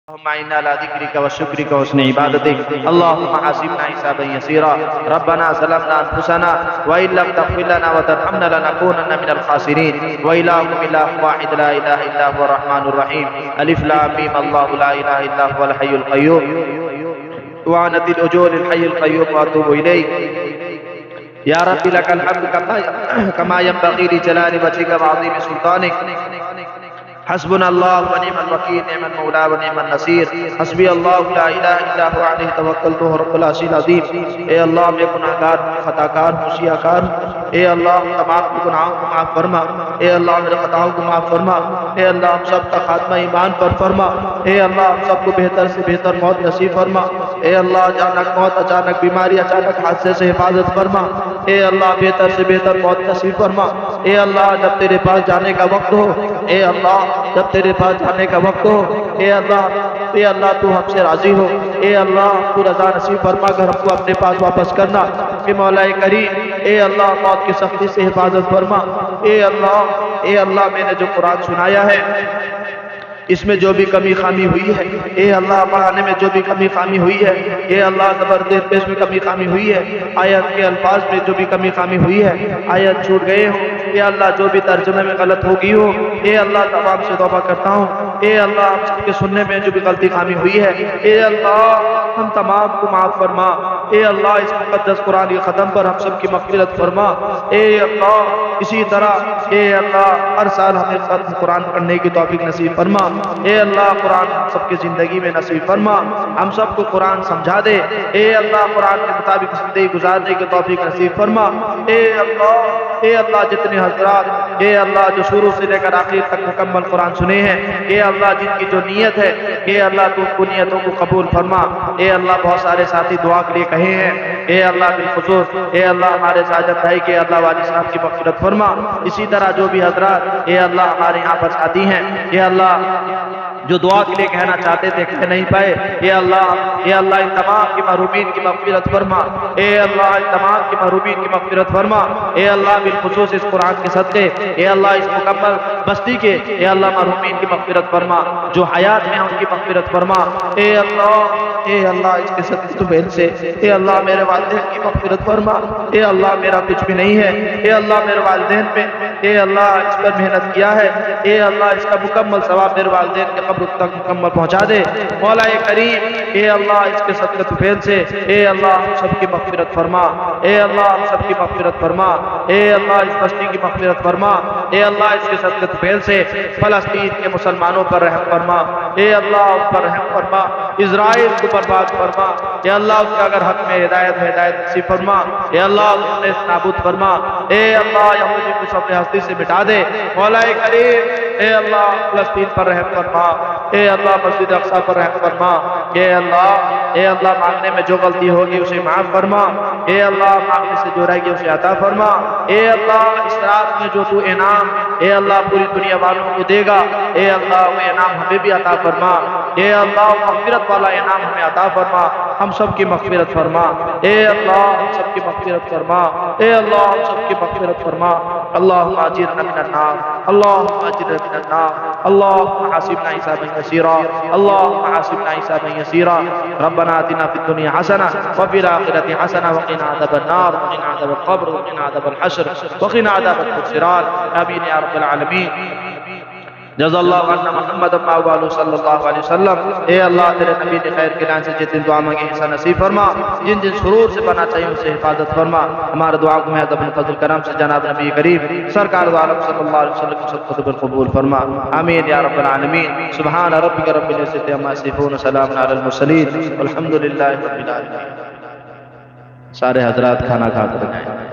اللهم إنا على ذكرك وشكرك وحسن عبادتك اللهم حاسبنا حسابا يسيرا ربنا ظلمنا أنفسنا وإن لم تغفر لنا وترحمنا لنكونن من الخاسرين وإلهكم إله واحد لا إله إلا هو الرحمن الرحيم ألف لام ميم الله لا إله إلا هو الحي القيوم وعنت الأجور الحي القيوم وأتوب إليك يا رب لك الحمد كما ينبغي لجلال وجهك وعظيم سلطانك حسبنا الله ونعم الوكيل نعم المولى ونعم النصير حسبي الله لا الہ الا هو علیہ توکلت هو رب العرش العظیم۔ اے اللہ میں گناہ گار خطا کار سیاہ کار، اے اللہ تمام گناہوں کو معاف فرما، اے اللہ میرے خطاؤں کو معاف فرما، اے اللہ ہم سب کا خاتمہ ایمان پر فرما، اے اللہ ہم سب کو بہتر سے بہتر موت نصیب فرما، اے اللہ اچانک موت اچانک بیماری اچانک حادثے سے حفاظت فرما، اے اللہ بہتر سے بہتر موت نصیب فرما، اے اللہ جب تیرے پاس جانے کا وقت ہو، اے اللہ جب تیرے پاس جانے کا وقت ہو، اے اللہ تو ہم سے راضی ہو، اے اللہ تو رضا نصیب فرما کر ہم کو اپنے پاس واپس کرنا، کہ مولا کریم اے اللہ موت کی سختی سے حفاظت فرما، اے اللہ میں نے جو قرآن سنایا ہے اس میں جو بھی کمی خامی ہوئی ہے، اے اللہ پڑھانے میں جو بھی کمی خامی ہوئی ہے، اے اللہ زبردیر پیش میں کمی خامی ہوئی ہے، آیت کے الفاظ میں جو بھی کمی خامی ہوئی ہے، آیت چھوٹ گئے ہوں، اے اللہ جو بھی ترجمے میں غلط ہو گئی ہو، اے اللہ تمام سے توبہ کرتا ہوں، اے اللہ ہم سب کے سننے میں جو بھی غلطی خامی ہوئی ہے، اے اللہ ہم تمام کو معاف فرما، اے اللہ اس مقدس قرآن کے ختم پر ہم سب کی مغفرت فرما، اے اللہ اسی طرح اے اللہ ہر سال ہمیں ختم قرآن پڑھنے کی توفیق نصیب فرما، اے اللہ قرآن ہم سب کی زندگی میں نصیب فرما، ہم سب کو قرآن سمجھا دے، اے اللہ قرآن کے مطابق زندگی گزارنے کی توفیق نصیب فرما، اے اللہ جتنے حضرات اے اللہ جو شروع سے لے کر آخر تک مکمل قرآن سنے ہیں، اے اللہ جن کی جو نیت ہے اے اللہ تو ان نیتوں کو قبول فرما، اے اللہ بہت سارے ساتھی دعا کے لیے کہے ہیں، اے اللہ بالخصوص اے اللہ ہمارے ساجد بھائی کے اللہ والد صاحب کی مغفرت فرما، اسی طرح جو بھی حضرات اے اللہ ہمارے یہاں پر ساتھی ہیں اے اللہ جو دعا کے لیے کہنا چاہتے تھے کہہ نہیں پائے، اے اللہ ان تمام کی محرومین کی مغفرت فرما، اے اللہ ان تمام کی محرومین کی مغفرت فرما، اے اللہ بالخصوص اس قرآن کے صدقے اے اللہ اس مکمل بستی کے اے اللہ محرومین کی مغفرت فرما، جو حیات میں ہیں ان کی مغفرت فرما، اے اللہ اس کے صدقے تو بہن سے اے اللہ میرے والدین کی مغفرت فرما، اے اللہ میرا کچھ بھی نہیں ہے، اے اللہ میرے والدین پہ اے اللہ اس پر محنت کیا ہے، اے اللہ اس کا مکمل ثواب میرے والدین کے قبر تک مکمل پہنچا دے، مولا کریم اے اللہ اس کے صدقے طفیل سے اے اللہ ہم سب کی مغفرت فرما، اے اللہ ہم سب کی مغفرت فرما، اے اللہ اس بستی کی مغفرت فرما، اے اللہ اس کے صدقے طفیل سے فلسطین کے مسلمانوں پر رحم فرما، اے اللہ اس پر رحم فرما، اسرائیل کو برباد فرما، اے اللہ اس کا اگر حق میں ہدایت نصیب فرما، اے اللہ اس نابود فرما، اے اللہ یہودی کو سب ہستی سے مٹا دے، مولا کریم اے اللہ فلسطین پر رحم فرما، اے اللہ مسجد اقصی پر رحم فرما، اے اللہ مانگنے میں جو غلطی ہوگی اسے معاف فرما، اے اللہ مانگنے سے جو رہ گی اسے عطا فرما، اے اللہ اس رات میں جو تو انعام اے اللہ پوری دنیا والوں کو دے گا، اے اللہ وہ انعام ہمیں بھی عطا فرما، اے اللہ مغفرت والا انعام ہمیں عطا فرما، ہم سب کی مغفرت فرما، اے اللہ ہم سب کی مغفرت فرما، اے اللہ ہم سب کی مغفرت فرما، اللہم اجرنا من النار، اللہم اجرنا من النار، اللہم حاسبنا حسابا یسیرا، اللہم حاسبنا حسابا یسیرا، ربنا آتنا فی الدنیا حسنہ وفی الآخرۃ حسنہ وقنا عذاب النار وقنا عذاب القبر وقنا عذاب الحشر وقنا عذاب الخسران، آمین یا رب العالمین۔ جزا اللہ عنا محمد وآلہ صلی اللہ علیہ وسلم۔ اے اللہ تیرے نبی نے خیر کے لائن سے جتنے دعا مانگے حصہ نصیب فرما، جن شرور سے بنا چاہیے ان سے حفاظت فرما، ہمارے دعا کو محض اپنے فضل کرم سے جناب نبی کریم سرکار دو عالم صلی اللہ علیہ وسلم کی صدقۃ بالقبول فرما، آمین یا رب العالمین۔ سبحان ربک رب العزۃ عما یصفون سلام علی المرسلین والحمد للہ رب العالمین۔ سارے حضرات کھانا کھا کر جائیں۔